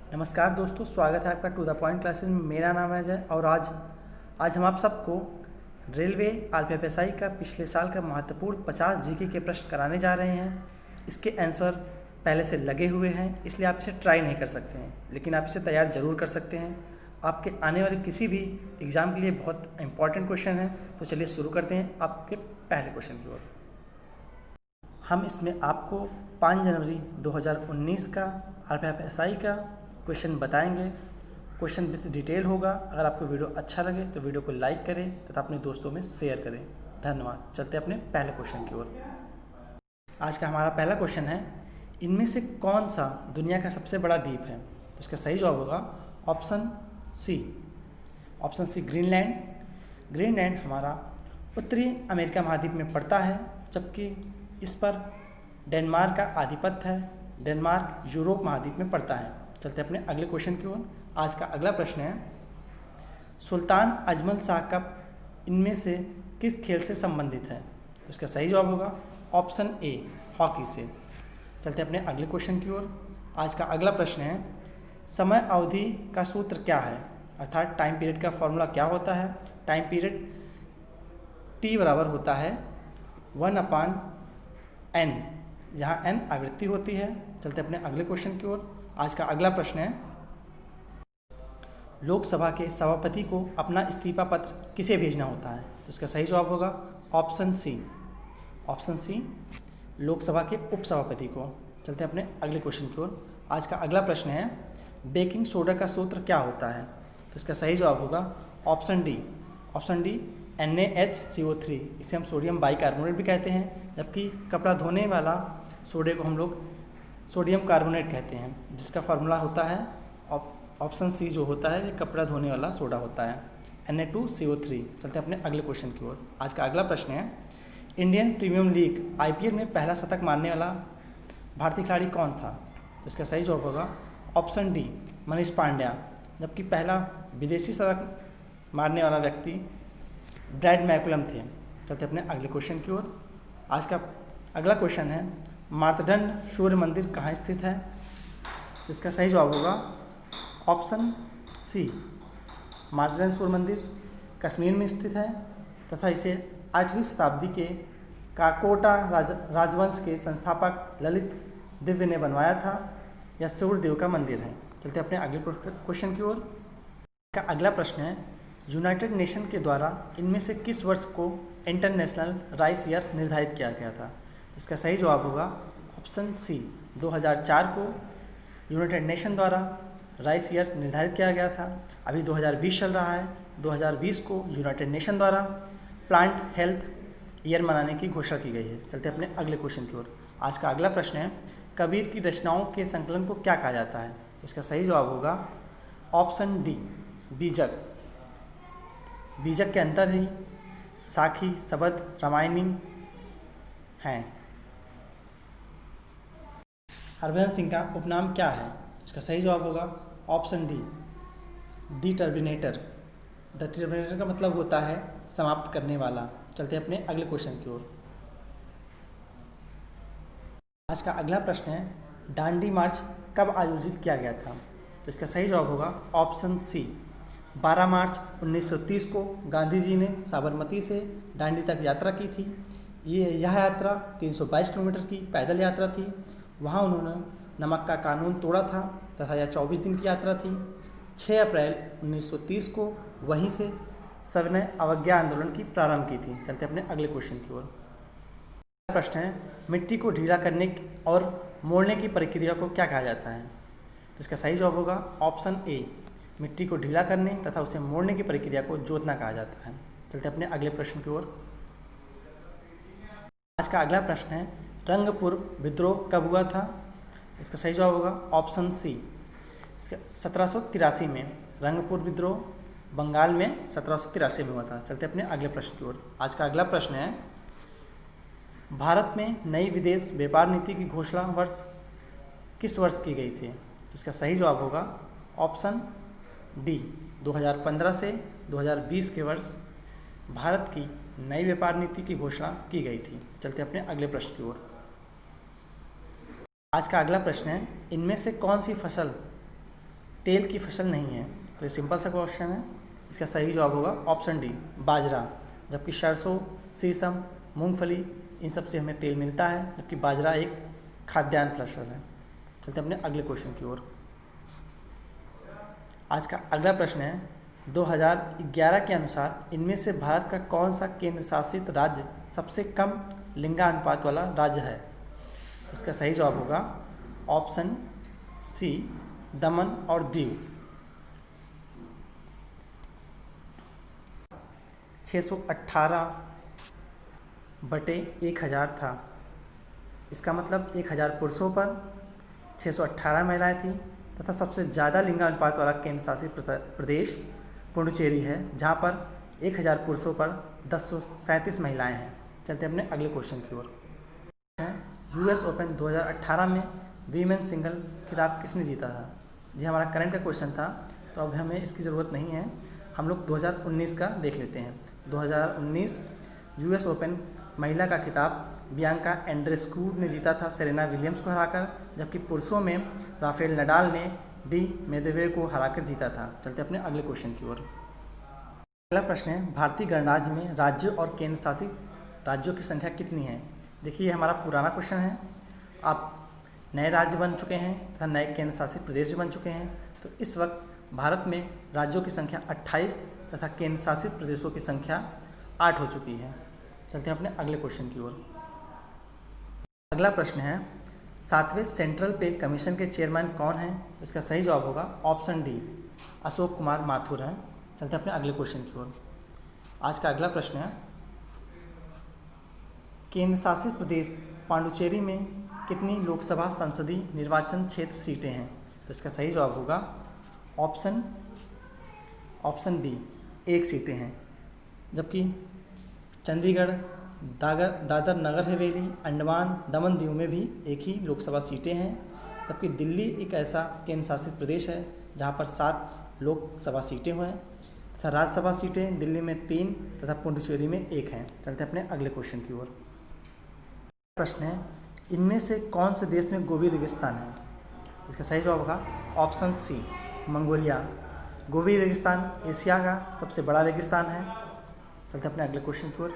नमस्कार दोस्तों, स्वागत है आपका टू द पॉइंट क्लासेस में। मेरा नाम है अजय और आज हम आप सबको रेलवे आरपीएफएसआई का पिछले साल का महत्वपूर्ण 50 जीके के प्रश्न कराने जा रहे हैं। इसके आंसर पहले से लगे हुए हैं, इसलिए आप इसे ट्राई नहीं कर सकते हैं, लेकिन आप इसे तैयार जरूर कर सकते हैं। आपके आने वाले किसी भी एग्ज़ाम के लिए बहुत इंपॉर्टेंट क्वेश्चन है। तो चलिए शुरू करते हैं आपके पहले क्वेश्चन की ओर। हम इसमें आपको 5 जनवरी 2019 का आरपीएफएसआई का क्वेश्चन बताएंगे। क्वेश्चन विथ डिटेल होगा। अगर आपको वीडियो अच्छा लगे तो वीडियो को लाइक करें तथा अपने दोस्तों में शेयर करें। धन्यवाद। चलते हैं अपने पहले क्वेश्चन की ओर। आज का हमारा पहला क्वेश्चन है, इनमें से कौन सा दुनिया का सबसे बड़ा द्वीप है? तो इसका सही जवाब होगा ऑप्शन सी ग्रीनलैंड। ग्रीनलैंड हमारा उत्तरी अमेरिका महाद्वीप में पड़ता है, जबकि इस पर डेनमार्क का आधिपत्य है। डेनमार्क यूरोप महाद्वीप में पड़ता है। चलते हैं अपने अगले क्वेश्चन की ओर। आज का अगला प्रश्न है, सुल्तान अजमल शाह कप इनमें से किस खेल से संबंधित है? तो इसका सही जवाब होगा ऑप्शन ए हॉकी से। चलते हैं अपने अगले क्वेश्चन की ओर। आज का अगला प्रश्न है, समय अवधि का सूत्र क्या है? अर्थात टाइम पीरियड का फॉर्मूला क्या होता है? टाइम पीरियड टी बराबर होता है 1/n, जहाँ n आवृत्ति होती है। चलते अपने अगले क्वेश्चन की ओर। आज का अगला प्रश्न है, लोकसभा के सभापति को अपना इस्तीफा पत्र किसे भेजना होता है? तो इसका सही जवाब होगा ऑप्शन सी लोकसभा के उपसभापति को। चलते हैं अपने अगले क्वेश्चन की ओर। आज का अगला प्रश्न है, बेकिंग सोडा का सूत्र क्या होता है? तो इसका सही जवाब होगा ऑप्शन डी NaHCO3। इसे हम सोडियम बाइकार्बोनेट भी कहते हैं, जबकि कपड़ा धोने वाला सोडे को हम लोग सोडियम कार्बोनेट कहते हैं, जिसका फार्मूला होता है ऑप्शन सी जो होता है, ये कपड़ा धोने वाला सोडा होता है Na2CO3। चलते हैं अपने अगले क्वेश्चन की ओर। आज का अगला प्रश्न है, इंडियन प्रीमियम लीग IPL में पहला शतक मारने वाला भारतीय खिलाड़ी कौन था? तो इसका सही जवाब होगा ऑप्शन डी मनीष पांड्या, जबकि पहला विदेशी शतक मारने वाला व्यक्ति ब्रैड मैकुलम थे। चलते अपने अगले क्वेश्चन की ओर। आज का अगला क्वेश्चन है, मार्तंड सूर्य मंदिर कहाँ स्थित है? तो इसका सही जवाब होगा ऑप्शन सी मार्तंड सूर्य मंदिर कश्मीर में स्थित है, तथा इसे 8वीं शताब्दी के काकोटा राजवंश के संस्थापक ललित दिव्य ने बनवाया था। यह सूर्यदेव का मंदिर है। चलते अपने अगले क्वेश्चन की ओर। का अगला प्रश्न है, यूनाइटेड नेशन के द्वारा इनमें से किस वर्ष को इंटरनेशनल राइस ईयर निर्धारित किया गया था? इसका सही जवाब होगा ऑप्शन सी 2004 को यूनाइटेड नेशन द्वारा राइस ईयर निर्धारित किया गया था। अभी 2020 चल रहा है। 2020 को यूनाइटेड नेशन द्वारा प्लांट हेल्थ ईयर मनाने की घोषणा की गई है। चलते अपने अगले क्वेश्चन की ओर। आज का अगला प्रश्न है, कबीर की रचनाओं के संकलन को क्या कहा जाता है? तो इसका सही जवाब होगा ऑप्शन डी बीजक। बीजक के अंतर ही साखी, शबद, रामायणी हैं। हरभजन सिंह का उपनाम क्या है? इसका सही जवाब होगा option D terminator. The terminator का मतलब होता है समाप्त करने वाला। चलते हैं अपने अगले क्वेश्चन की ओर। आज का अगला प्रश्न है, दांडी मार्च कब आयोजित किया गया था? तो इसका सही जवाब होगा ऑप्शन सी 12 मार्च 1930 को गांधी जी ने साबरमती से दांडी तक यात्रा की थी। यह यात्रा 322 किलोमीटर की पैदल यात्रा थी। वहाँ उन्होंने नमक का कानून तोड़ा था तथा यह 24 दिन की यात्रा थी। 6 अप्रैल 1930 को वहीं से सविनय अवज्ञा आंदोलन की प्रारंभ की थी। चलते अपने अगले क्वेश्चन की ओर। प्रश्न है, मिट्टी को ढीला करने और मोड़ने की प्रक्रिया को क्या कहा जाता है? तो इसका सही जवाब होगा ऑप्शन ए मिट्टी को ढीला करने तथा उसे मोड़ने की प्रक्रिया को जोतना कहा जाता है। चलते अपने अगले प्रश्न की ओर। आज का अगला प्रश्न है, रंगपुर विद्रोह कब हुआ था? इसका सही जवाब होगा ऑप्शन सी इसका 1783 में। रंगपुर विद्रोह बंगाल में 1783 में हुआ था। चलते अपने अगले प्रश्न की ओर। आज का अगला प्रश्न है, भारत में नई विदेश व्यापार नीति की घोषणा किस वर्ष की गई थी? तो इसका सही जवाब होगा ऑप्शन डी 2015 से 2020 के वर्ष भारत की नई व्यापार नीति की घोषणा की गई थी। चलते अपने अगले प्रश्न की ओर। आज का अगला प्रश्न है, इनमें से कौन सी फसल तेल की फसल नहीं है, तो ये सिंपल सा क्वेश्चन है। इसका सही जवाब होगा ऑप्शन डी बाजरा। जबकि सरसों, सीसम, मूंगफली इन सब से हमें तेल मिलता है, जबकि बाजरा एक खाद्यान्न फसल है। चलते अपने अगले क्वेश्चन की ओर। आज का अगला प्रश्न है 2011 के अनुसार इनमें से भारत का कौन सा केंद्र शासित राज्य सबसे कम लिंगानुपात वाला राज्य है। इसका सही जवाब होगा ऑप्शन सी दमन और दीव। 618/1000 था। इसका मतलब 1000 पुरुषों पर 618 महिलाएं थी तथा सबसे ज़्यादा लिंगानुपात वाला केंद्र शासित प्रदेश पुडुचेरी है, जहाँ पर 1000 पुरुषों पर 1037 महिलाएं हैं। चलते अपने अगले क्वेश्चन की ओर। यूएस ओपन 2018 में वीमेन सिंगल खिताब किसने जीता था। जी हमारा करंट का क्वेश्चन था, तो अब हमें इसकी ज़रूरत नहीं है, हम लोग 2019 का देख लेते हैं। 2019 यूएस ओपन महिला का खिताब बियांका एंड्रेस्कू ने जीता था सेरेना विलियम्स को हराकर, जबकि पुरुषों में राफेल नडाल ने डी मेदवेदेव को हराकर जीता था। चलते अपने अगले क्वेश्चन की ओर। अगला प्रश्न है भारतीय गणराज्य में राज्यों और केंद्र शासित राज्यों की संख्या कितनी है। देखिए हमारा पुराना क्वेश्चन है, आप नए राज्य बन चुके हैं तथा नए केंद्र शासित प्रदेश भी बन चुके हैं, तो इस वक्त भारत में राज्यों की संख्या 28 तथा केंद्र शासित प्रदेशों की संख्या 8 हो चुकी है। चलते हैं अपने अगले क्वेश्चन की ओर। अगला प्रश्न है 7वें सेंट्रल पे कमीशन के चेयरमैन कौन हैं। तो इसका सही जवाब होगा ऑप्शन डी अशोक कुमार माथुर हैं। चलते हैं अपने अगले क्वेश्चन की ओर। आज का अगला प्रश्न है केंद्र शासित प्रदेश पांडुचेरी में कितनी लोकसभा संसदीय निर्वाचन क्षेत्र सीटें हैं। तो इसका सही जवाब होगा ऑप्शन बी 1 सीटें हैं। जबकि चंडीगढ़, दादर नगर हवेली, अंडमान दमन दीव में भी एक ही लोकसभा सीटें हैं। जबकि दिल्ली एक ऐसा केंद्र शासित प्रदेश है जहां पर 7 लोकसभा सीटें हैं तथा राज्यसभा सीटें दिल्ली में 3 तथा पुडुचेरी में 1 हैं। चलते अपने अगले क्वेश्चन की ओर। प्रश्न है इनमें से कौन से देश में गोबी रेगिस्तान है। इसका सही जवाब होगा ऑप्शन सी मंगोलिया। गोबी रेगिस्तान एशिया का सबसे बड़ा रेगिस्तान है। चलते अपने अगले क्वेश्चन की ओर।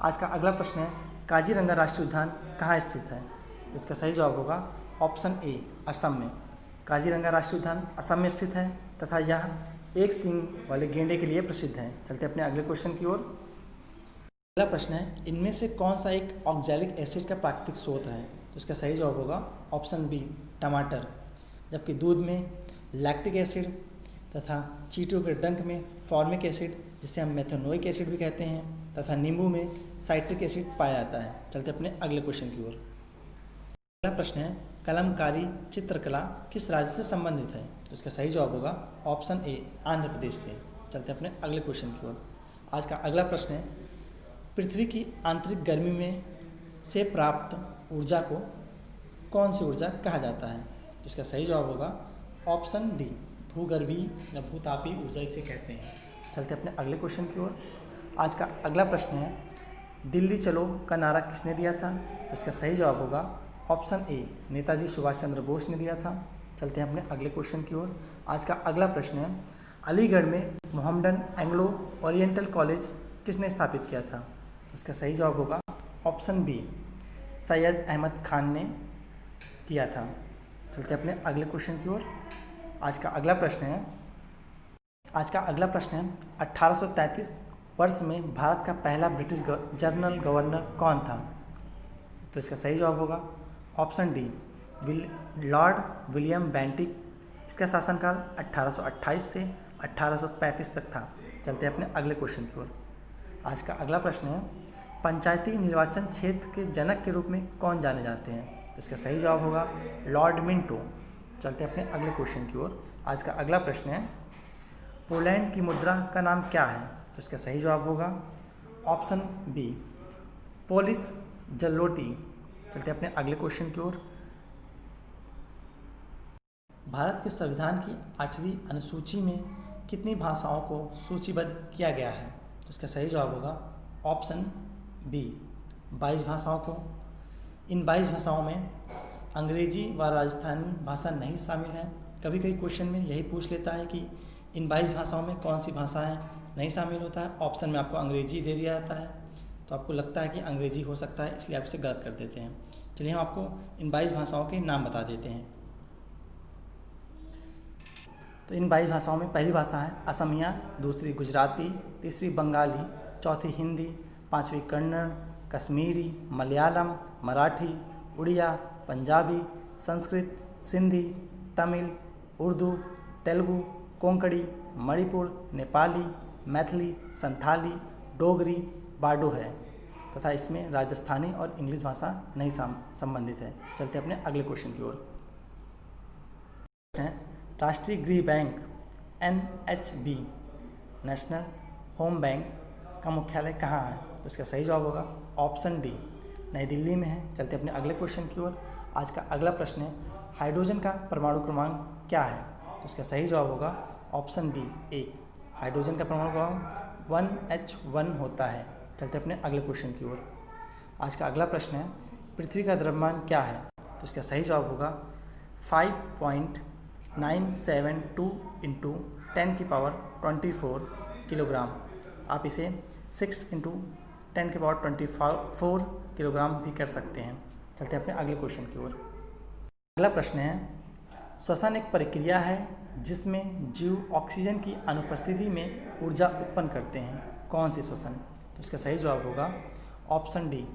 आज का अगला प्रश्न है काजीरंगा राष्ट्रीय उद्यान कहाँ स्थित है। तो इसका सही जवाब होगा ऑप्शन ए असम में। काजीरंगा राष्ट्रीय उद्यान असम में स्थित है तथा यह एक सींग वाले गेंडे के लिए प्रसिद्ध है। चलते अपने अगले क्वेश्चन की ओर। अगला प्रश्न है इनमें से कौन सा एक ऑक्सैलिक एसिड का प्राकृतिक स्रोत है। तो इसका सही जवाब होगा ऑप्शन बी टमाटर। जबकि दूध में लैक्टिक एसिड तथा चींटों के डंक में फॉर्मिक एसिड जिसे हम मेथनोइक एसिड भी कहते हैं तथा नींबू में साइट्रिक एसिड पाया जाता है। चलते अपने अगले क्वेश्चन की ओर। अगला प्रश्न है कलमकारी चित्रकला किस राज्य से संबंधित है। तो इसका सही जवाब होगा ऑप्शन ए आंध्र प्रदेश से। चलते अपने अगले क्वेश्चन की ओर। आज का अगला प्रश्न है पृथ्वी की आंतरिक गर्मी में से प्राप्त ऊर्जा को कौन सी ऊर्जा कहा जाता है। तो इसका सही जवाब होगा ऑप्शन डी भूगर्भीय या भूतापीय ऊर्जा इसे कहते हैं। चलते अपने अगले क्वेश्चन की ओर। आज का अगला प्रश्न है दिल्ली चलो का नारा किसने दिया था। तो इसका सही जवाब होगा ऑप्शन ए नेताजी सुभाष चंद्र बोस ने दिया था। चलते हैं अपने अगले क्वेश्चन की ओर। आज का अगला प्रश्न है अलीगढ़ में मोहम्मडन एंग्लो ओरिएंटल कॉलेज किसने स्थापित किया था। तो इसका सही जवाब होगा ऑप्शन बी सैयद अहमद खान ने किया था। चलते अपने अगले क्वेश्चन की ओर। आज का अगला प्रश्न है 1833 वर्ष में भारत का पहला ब्रिटिश जनरल गवर्नर कौन था। तो इसका सही जवाब होगा option D Lord William Bentinck. इसका शासनकाल 1828 से 1835 तक था। चलते हैं अपने अगले क्वेश्चन की ओर। आज का अगला प्रश्न है पंचायती निर्वाचन क्षेत्र के जनक के रूप में कौन जाने जाते हैं। तो इसका सही जवाब होगा लॉर्ड मिंटो। चलते हैं अपने अगले क्वेश्चन की ओर। आज का अगला प्रश्न है पोलैंड की मुद्रा का नाम क्या है। तो इसका सही जवाब होगा ऑप्शन बी पोलिश जलोटी। चलते अपने अगले क्वेश्चन की ओर। भारत के संविधान की 8वीं अनुसूची में कितनी भाषाओं को सूचीबद्ध किया गया है। तो इसका सही जवाब होगा ऑप्शन बी 22 भाषाओं को। इन 22 भाषाओं में अंग्रेजी व राजस्थानी भाषा नहीं शामिल है। कभी कभी क्वेश्चन में यही पूछ लेता है कि इन 22 भाषाओं में कौन सी भाषाएं नहीं शामिल होता है। ऑप्शन में आपको अंग्रेजी दे दिया जाता है, तो आपको लगता है कि अंग्रेजी हो सकता है, इसलिए आप इसे गलत कर देते हैं। चलिए हम आपको इन 22 भाषाओं के नाम बता देते हैं। तो इन 22 भाषाओं में पहली भाषा है असमिया, दूसरी गुजराती, तीसरी बंगाली, चौथी हिंदी, पांचवी कन्नड़, कश्मीरी, मलयालम, मराठी, उड़िया, पंजाबी, संस्कृत, सिंधी, तमिल, उर्दू, तेलुगु, कोंकणी, मणिपुर, नेपाली, मैथिली, संथाली, डोगरी, बाडो है तथा इसमें राजस्थानी और इंग्लिश भाषा नहीं संबंधित है। चलते अपने अगले क्वेश्चन की ओर। राष्ट्रीय गृह bank NHB national home bank का मुख्यालय कहाँ है? तो इसका सही जवाब होगा ऑप्शन डी, नई दिल्ली में है। चलते अपने अगले क्वेश्चन की ओर। आज का अगला प्रश्न है हाइड्रोजन का परमाणु क्रमांक क्या है? तो इसका सही जवाब होगा ऑप्शन बी 1। हाइड्रोजन का परमाणु क्रमांक 1H1 होता है। चलते अपने अगले क्वेश्चन की ओर। आज का अगला प्रश्न है पृथ्वी का द्रव्यमान क्या है? तो इसका सही जवाब होगा 5.972 इंटू 10⁻24 किलोग्राम। आप इसे 6 इंटू 10⁻24 किलोग्राम भी कर सकते हैं। चलते अपने अगले क्वेश्चन की ओर। अगला प्रश्न है श्वसन एक प्रक्रिया है जिसमें जीव ऑक्सीजन की अनुपस्थिति में ऊर्जा उत्पन्न करते हैं। कौन सी श्वसन? तो इसका सही जवाब होगा ऑप्शन डी,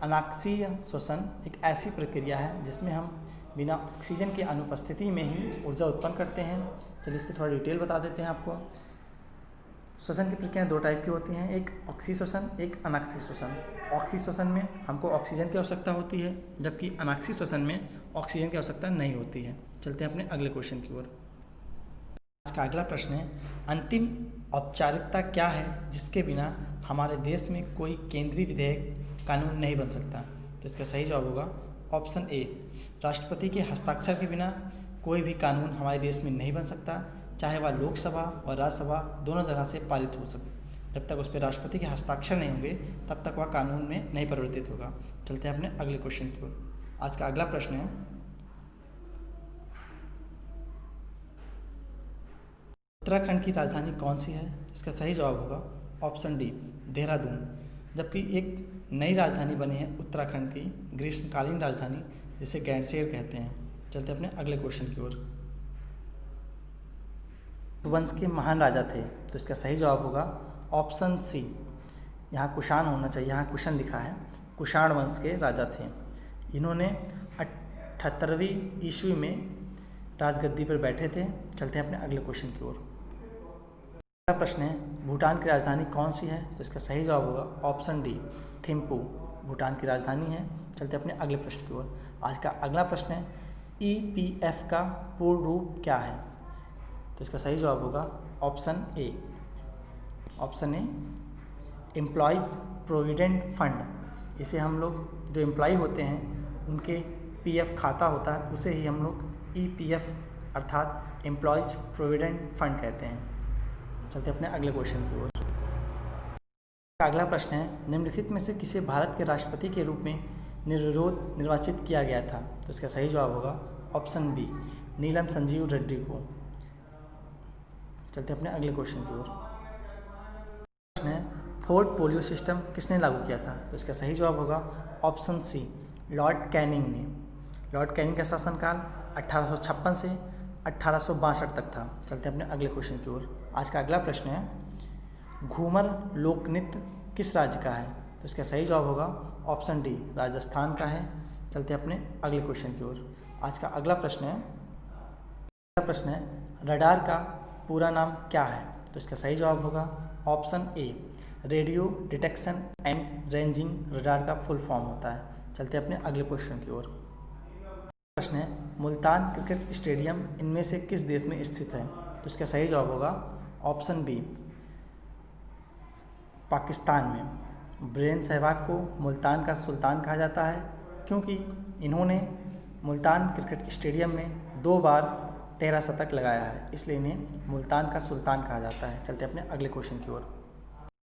अनाक्सीय श्वसन एक ऐसी प्रक्रिया है जिसमें हम बिना ऑक्सीजन की अनुपस्थिति में ही ऊर्जा उत्पन्न करते हैं। चलिए इसकी थोड़ा डिटेल बता देते हैं आपको। श्वसन की प्रक्रिया 2 टाइप की होती हैं, एक ऑक्सी श्वसन, एक अनाक्सी श्वसन। ऑक्सी श्वसन में हमको ऑक्सीजन की आवश्यकता होती है, जबकि अनाक्सी श्वसन में ऑक्सीजन की आवश्यकता नहीं होती है। चलते हैं अपने अगले क्वेश्चन की ओर। आज का अगला प्रश्न है अंतिम औपचारिकता क्या है जिसके बिना हमारे देश में कोई केंद्रीय विधेयक कानून नहीं बन सकता? तो इसका सही जवाब होगा ऑप्शन ए, राष्ट्रपति के हस्ताक्षर के बिना कोई भी कानून हमारे देश में नहीं बन सकता, चाहे वह लोकसभा और राज्यसभा दोनों जगह से पारित हो सके। जब तक उस पर राष्ट्रपति के हस्ताक्षर नहीं होंगे तब तक वह कानून में नहीं परिवर्तित होगा। चलते हैं अपने अगले क्वेश्चन की ओर। आज का अगला प्रश्न है उत्तराखंड की राजधानी कौन सी है? इसका सही जवाब होगा ऑप्शन डी, देहरादून। जबकि एक नई राजधानी बनी है उत्तराखंड की, ग्रीष्मकालीन राजधानी, जिसे गैंडसेर कहते हैं। चलते अपने अगले क्वेश्चन की ओर। वंश के महान राजा थे, तो इसका सही जवाब होगा ऑप्शन सी, यहाँ कुषाण होना चाहिए, यहाँ कुशन लिखा है। कुषाण वंश के राजा थे। इन्होंने 78वीं ईस्वी में राजगद्दी पर बैठे थे। चलते हैं अपने अगले क्वेश्चन की ओर। अगला प्रश्न है भूटान की राजधानी कौन सी है? तो इसका सही जवाब होगा ऑप्शन डी, थिम्पू भूटान की राजधानी है। चलते अपने अगले प्रश्न की ओर। आज का अगला प्रश्न है EPF का पूर्ण रूप क्या है? तो इसका सही जवाब होगा option A, employees provident fund. इसे हम लोग जो एम्प्लॉय होते हैं उनके PF खाता होता है, उसे ही हम लोग EPF अर्थात एम्प्लॉयज़ प्रोविडेंट फंड कहते हैं। चलते अपने अगले क्वेश्चन की ओर। अगला प्रश्न है निम्नलिखित में से किसे भारत के राष्ट्रपति के रूप में निर्विरोध निर्वाचित किया गया था? तो इसका सही जवाब होगा ऑप्शन बी, नीलम संजीव रेड्डी को। चलते अपने अगले क्वेश्चन की ओर। प्रश्न है फोर्ट पोलियो सिस्टम किसने लागू किया था? तो इसका सही जवाब होगा ऑप्शन सी, लॉर्ड कैनिंग ने। लॉर्ड कैनिंग का शासनकाल 1856 से 1862 तक था। चलते अपने अगले क्वेश्चन की ओर। आज का अगला प्रश्न है घूमर लोक नृत्य किस राज्य का है? तो इसका सही जवाब होगा ऑप्शन डी, राजस्थान का है। चलते अपने अगले क्वेश्चन की ओर। आज का अगला प्रश्न है रडार का पूरा नाम क्या है? तो इसका सही जवाब होगा option A, radio detection and ranging radar का फुल फॉर्म होता है। चलते अपने अगले क्वेश्चन की ओर। प्रश्न है मुल्तान क्रिकेट स्टेडियम इनमें से किस देश में स्थित है? तो इसका सही जवाब होगा ऑप्शन बी, पाकिस्तान में। वीरेंद्र सहवाग को मुल्तान का सुल्तान कहा जाता है क्योंकि इन्होंने मुल्तान क्रिकेट स्टेडियम में 2 बार 13 शतक लगाया है, इसलिए इन्हें मुल्तान का सुल्तान कहा जाता है। चलते अपने अगले क्वेश्चन की ओर।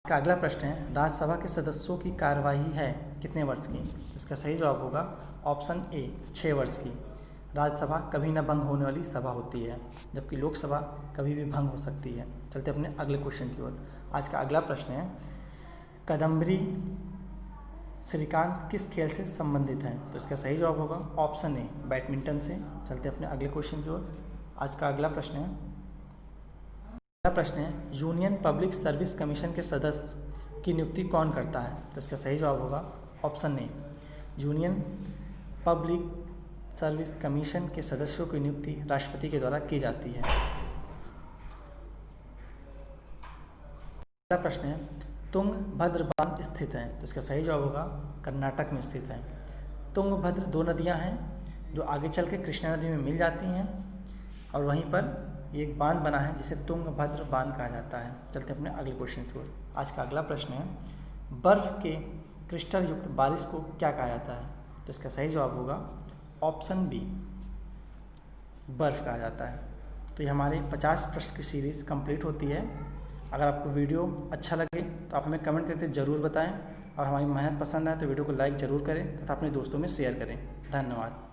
इसका अगला प्रश्न है राज्यसभा के सदस्यों की कार्यवाही है कितने वर्ष की? इसका सही जवाब होगा ऑप्शन ए, 6 वर्ष की। राज्यसभा कभी न भंग होने वाली सभा होती है, जबकि लोकसभा कभी भी भंग हो सकती है। चलते अपने अगले क्वेश्चन की ओर। आज का अगला प्रश्न है, कादम्बरी श्रीकांत किस खेल से संबंधित हैं? तो इसका सही जवाब होगा ऑप्शन ए, बैडमिंटन से। चलते अपने अगले क्वेश्चन की ओर। आज का अगला प्रश्न है, यूनियन पब्लिक सर्विस कमीशन के सदस्य की नियुक्ति कौन करता है? तो इसका सही जवाब होगा option A, union public service commission के सदस्यों की नियुक्ति राष्ट्रपति के द्वारा की जाती है। अगला प्रश्न है, तुंगभद्र बांध स्थित है? तो इसका सही जवाब होगा कर्नाटक में स्थित है। तुंगभद्र दो नदियां हैं जो आगे चल के कृष्णा नदी में मिल जाती हैं और वहीं पर एक बांध बना है जिसे तुंगभद्र बांध कहा जाता है। चलते अपने अगले क्वेश्चन की ओर। आज का अगला प्रश्न है, बर्फ के क्रिस्टल युक्त बारिश को क्या कहा जाता है? तो इसका सही जवाब होगा ऑप्शन बी, बर्फ कहा जाता है। तो ये हमारे 50 प्रश्न की सीरीज़ कंप्लीट होती है। अगर आपको वीडियो अच्छा लगे तो आप हमें कमेंट करके ज़रूर बताएं और हमारी मेहनत पसंद आए तो वीडियो को लाइक ज़रूर करें तथा अपने दोस्तों में शेयर करें। धन्यवाद।